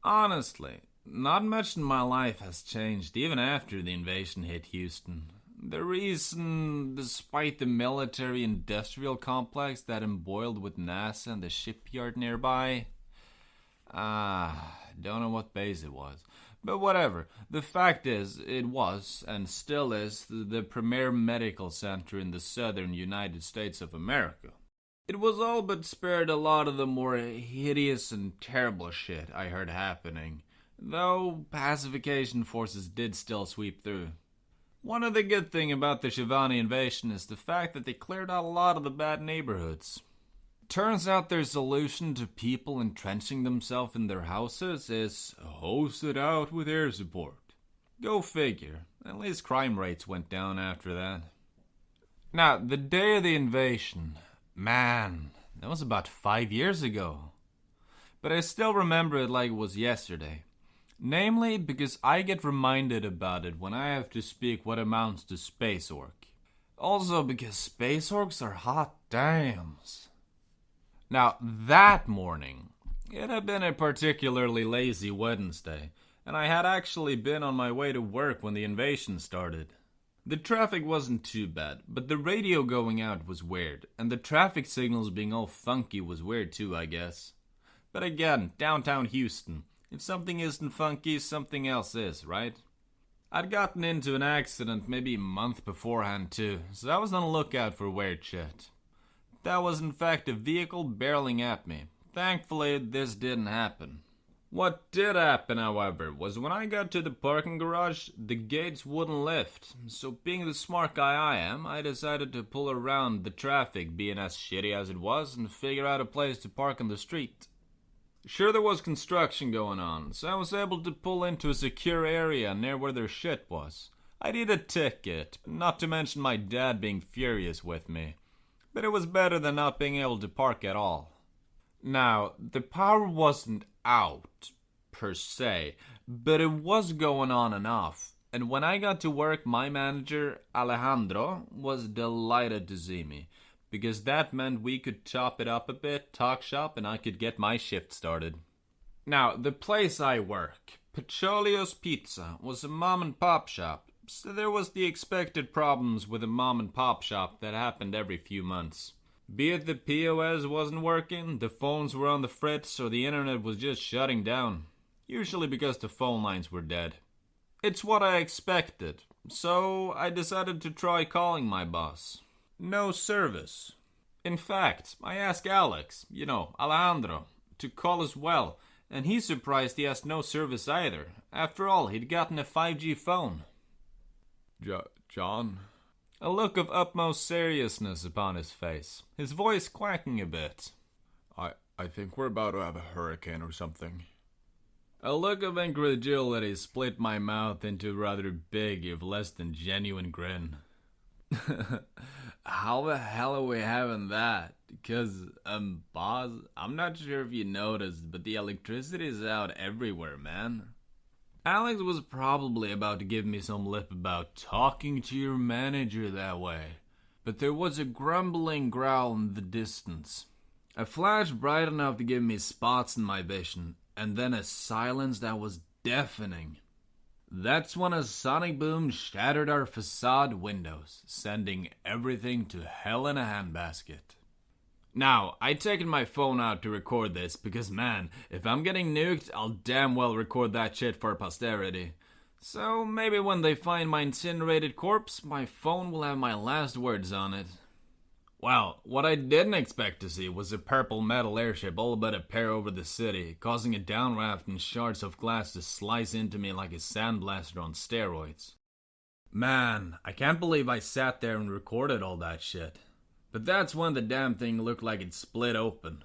Honestly, not much in my life has changed even after the invasion hit Houston. The reason, despite the military industrial complex that embroiled with NASA and the shipyard nearby, don't know what base it was. But whatever. The fact is, it was, and still is, the premier medical center in the southern United States of America. It was all but spared a lot of the more hideous and terrible shit I heard happening, though pacification forces did still sweep through. One of the good things about the Shivani invasion is the fact that they cleared out a lot of the bad neighborhoods. Turns out their solution to people entrenching themselves in their houses is hose it out with air support. Go figure. At least crime rates went down after that. Now, the day of the invasion, man, that was about 5 years ago. But I still remember it like it was yesterday. Namely, because I get reminded about it when I have to speak what amounts to space orc. Also because space orcs are hot dams. Now, that morning, it had been a particularly lazy Wednesday, and I had actually been on my way to work when the invasion started. The traffic wasn't too bad, but the radio going out was weird, and the traffic signals being all funky was weird too, I guess. But again, downtown Houston, if something isn't funky, something else is, right? I'd gotten into an accident maybe a month beforehand too, so I was on the lookout for weird shit. That was in fact a vehicle barreling at me. Thankfully, this didn't happen. What did happen, however, was when I got to the parking garage, the gates wouldn't lift. So being the smart guy I am, I decided to pull around the traffic being as shitty as it was and figure out a place to park on the street. Sure, there was construction going on, so I was able to pull into a secure area near where their shit was. I need a ticket, not to mention my dad being furious with me. But it was better than not being able to park at all. Now, the power wasn't out, per se, but it was going on enough. And when I got to work, my manager, Alejandro, was delighted to see me, because that meant we could chop it up a bit, talk shop, and I could get my shift started. Now, the place I work, Pacholio's Pizza, was a mom-and-pop shop. So there was the expected problems with a mom-and-pop shop that happened every few months. Be it the POS wasn't working, the phones were on the fritz, or the internet was just shutting down. Usually because the phone lines were dead. It's what I expected, so I decided to try calling my boss. No service. In fact, I asked Alex, Alejandro, to call as well, and he's surprised he has no service either. After all, he'd gotten a 5G phone. John? A look of utmost seriousness upon his face, his voice quacking a bit. I think we're about to have a hurricane or something. A look of incredulity split my mouth into a rather big, if less than genuine grin. How the hell are we having that? Because, boss, I'm not sure if you noticed, but the electricity is out everywhere, man. Alex was probably about to give me some lip about talking to your manager that way, but there was a grumbling growl in the distance. A flash bright enough to give me spots in my vision, and then a silence that was deafening. That's when a sonic boom shattered our facade windows, sending everything to hell in a handbasket. Now, I'd taken my phone out to record this because, man, if I'm getting nuked, I'll damn well record that shit for posterity. So maybe when they find my incinerated corpse, my phone will have my last words on it. Well, what I didn't expect to see was a purple metal airship all but a pair over the city, causing a downdraft and shards of glass to slice into me like a sandblaster on steroids. Man, I can't believe I sat there and recorded all that shit. But that's when the damn thing looked like it split open.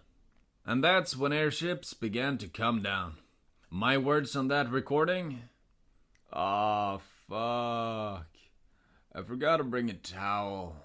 And that's when airships began to come down. My words on that recording? Aw, fuck. I forgot to bring a towel.